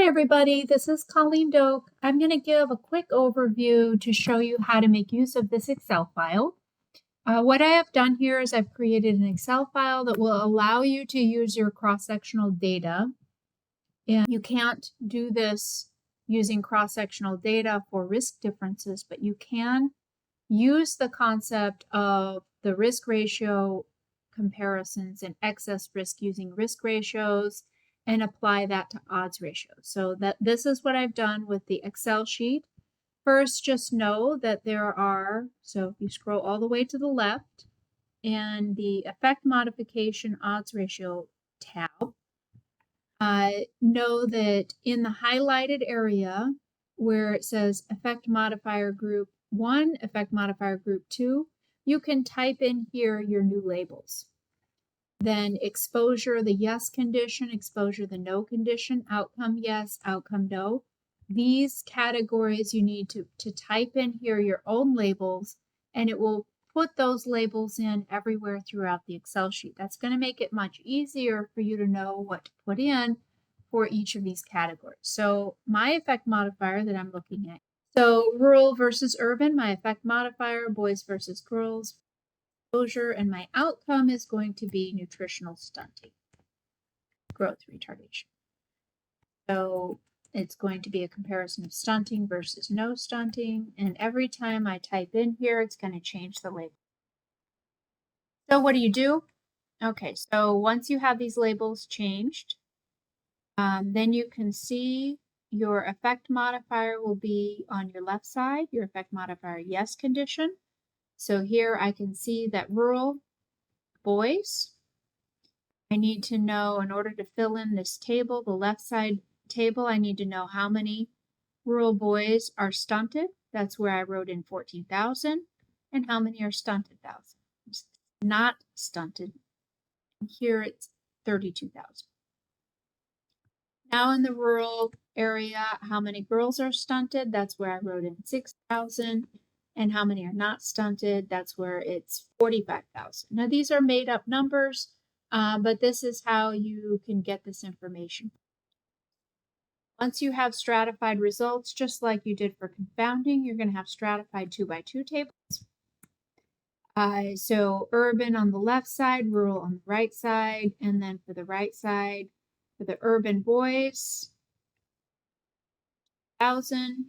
Hi everybody, this is Colleen Doak. I'm going to give a quick overview to show you how to make use of this Excel file. What I have done here is I've created an Excel file that will allow you to use your cross-sectional data. And you can't do this using cross-sectional data for risk differences, but you can use the concept of the risk ratio comparisons and excess risk using risk ratios and apply that to odds ratios. So this is what I've done with the Excel sheet. First, just know that there are, so if you scroll all the way to the left, and the effect modification odds ratio tab, know that in the highlighted area where it says effect modifier group 1, effect modifier group 2, you can type in here your new labels. Then exposure, the yes condition, exposure, the no condition, outcome yes, outcome no. These categories you need to type in here your own labels, and it will put those labels in everywhere throughout the Excel sheet. That's going to make it much easier for you to know what to put in for each of these categories. So my effect modifier that I'm looking at. So rural versus urban, my effect modifier, boys versus girls, exposure, and my outcome is going to be nutritional stunting, growth retardation. So it's going to be a comparison of stunting versus no stunting, and every time I type in here, it's going to change the label. So what do? Okay, so once you have these labels changed, then you can see your effect modifier will be on your left side, your effect modifier yes condition. So here I can see that rural boys, I need to know, in order to fill in this table, the left side table, I need to know how many rural boys are stunted. That's where I wrote in 14,000. And how many are stunted? 1,000. Not stunted. Here it's 32,000. Now in the rural area, how many girls are stunted? That's where I wrote in 6,000. And how many are not stunted? That's where it's 45,000. Now these are made up numbers, but this is how you can get this information. Once you have stratified results, just like you did for confounding, you're going to have stratified 2x2 tables. So urban on the left side, rural on the right side, and then for the right side, for the urban boys, 1,000,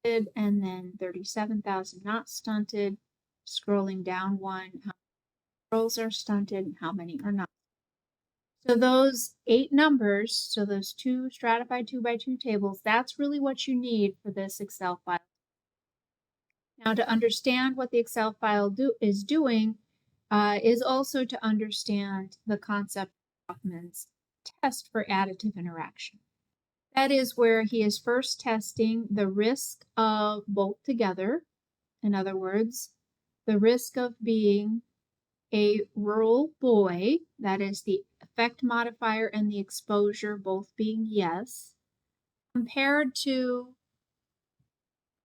and then 37,000 not stunted. Scrolling down one, how many girls are stunted and how many are not. So those 8 numbers, so those 2 stratified 2x2 tables, that's really what you need for this Excel file. Now, to understand what the Excel file is doing is also to understand the concept of Rothman's test for additive interaction. That is where he is first testing the risk of both together. In other words, the risk of being a rural boy, that is the effect modifier and the exposure both being yes, compared to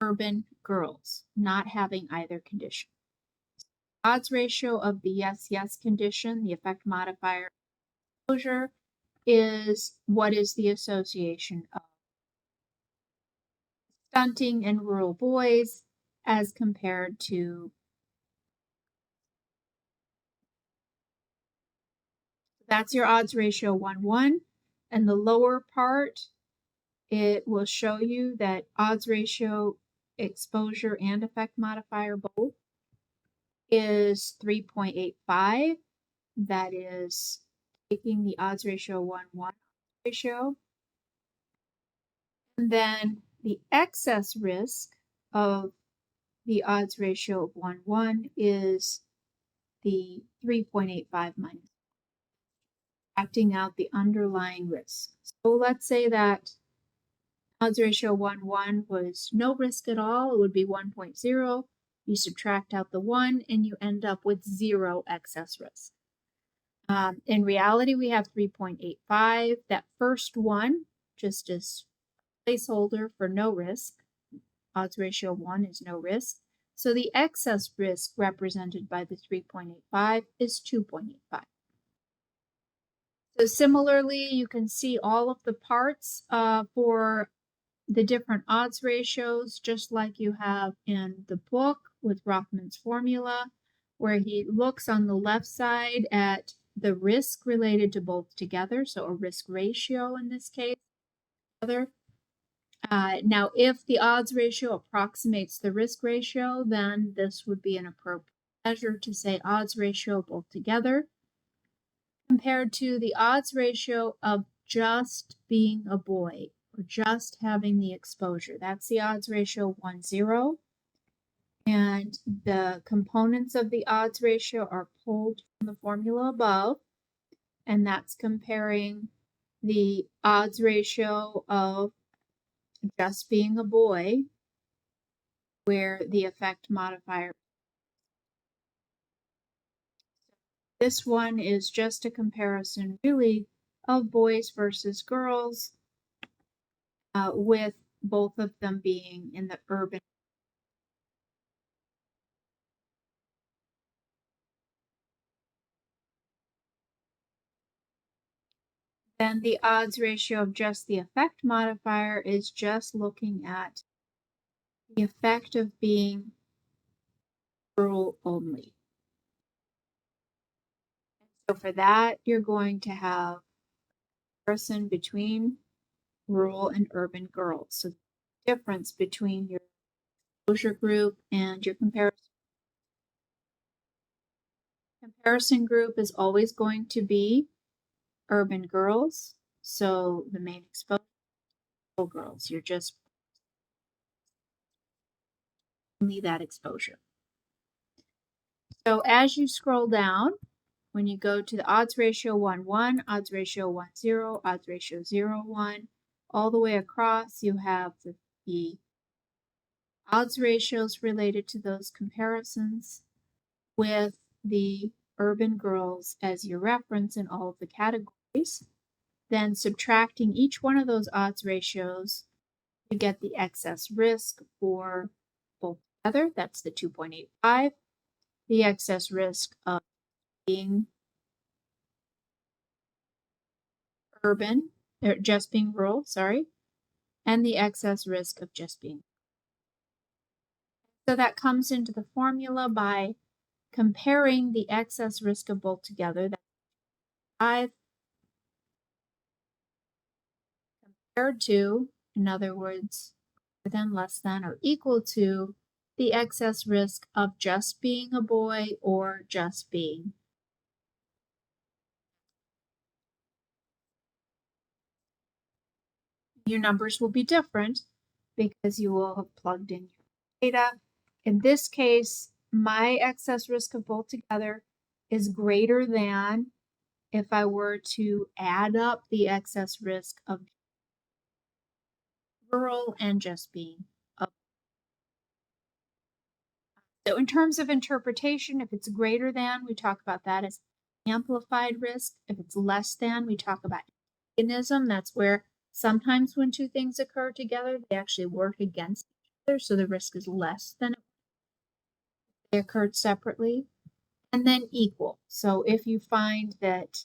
urban girls not having either condition. Odds ratio of the yes condition, the effect modifier exposure, is what is the association of stunting in rural boys as compared to. That's your odds ratio 1:1. And the lower part, it will show you that odds ratio, exposure, and effect modifier both is 3.85. That is taking the odds ratio 1:1 ratio. And then the excess risk of the odds ratio of 1:1 is the 3.85 minus, acting out the underlying risk. So let's say that odds ratio 1:1 was no risk at all. It would be 1.0. You subtract out the 1 and you end up with 0 excess risk. In reality, we have 3.85. That first one, just as placeholder for no risk, odds ratio 1 is no risk. So the excess risk represented by the 3.85 is 2.85. So similarly, you can see all of the parts for the different odds ratios, just like you have in the book with Rothman's formula, where he looks on the left side at the risk related to both together, so a risk ratio in this case. Now, if the odds ratio approximates the risk ratio, then this would be an appropriate measure to say odds ratio both together, compared to the odds ratio of just being a boy or just having the exposure. That's the odds ratio 1, 0. And the components of the odds ratio are pulled from the formula above, and that's comparing the odds ratio of just being a boy, where the effect modifier. This one is just a comparison, really, of boys versus girls, with both of them being in the urban. Then the odds ratio of just the effect modifier is just looking at the effect of being rural only. So for that, you're going to have a comparison between rural and urban girls. So the difference between your exposure group and your comparison group is always going to be urban girls. So the main exposure girls, you're just only that exposure. So as you scroll down, when you go to the odds ratio 1, 1, odds ratio 1, 0, odds ratio 0, 1, all the way across, you have the odds ratios related to those comparisons with the urban girls as your reference in all of the categories. Then subtracting each one of those odds ratios, you get the excess risk for both together. That's the 2.85. The excess risk of being urban, or just being rural, sorry, and the excess risk of just being. So that comes into the formula by comparing the excess risk of both together. That's 5 compared to, in other words, greater than, less than, or equal to the excess risk of just being a boy or just being. Your numbers will be different because you will have plugged in your data. In this case, my excess risk of both together is greater than if I were to add up the excess risk of rural and just being up. So in terms of interpretation, if it's greater than, we talk about that as amplified risk. If it's less than, we talk about antagonism. That's where sometimes when two things occur together, they actually work against each other, so the risk is less than if they occurred separately. And then equal. So if you find that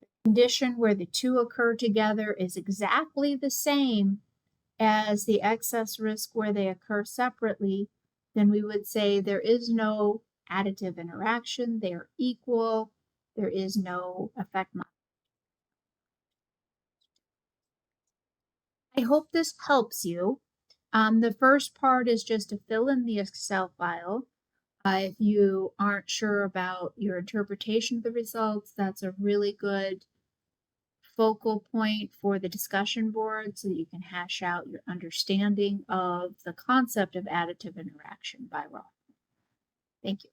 the condition where the two occur together is exactly the same as the excess risk where they occur separately, then we would say there is no additive interaction, they are equal, there is no effect. I hope this helps you. The first part is just to fill in the Excel file. If you aren't sure about your interpretation of the results, that's a really good focal point for the discussion board so that you can hash out your understanding of the concept of additive interaction by Rothman. Thank you.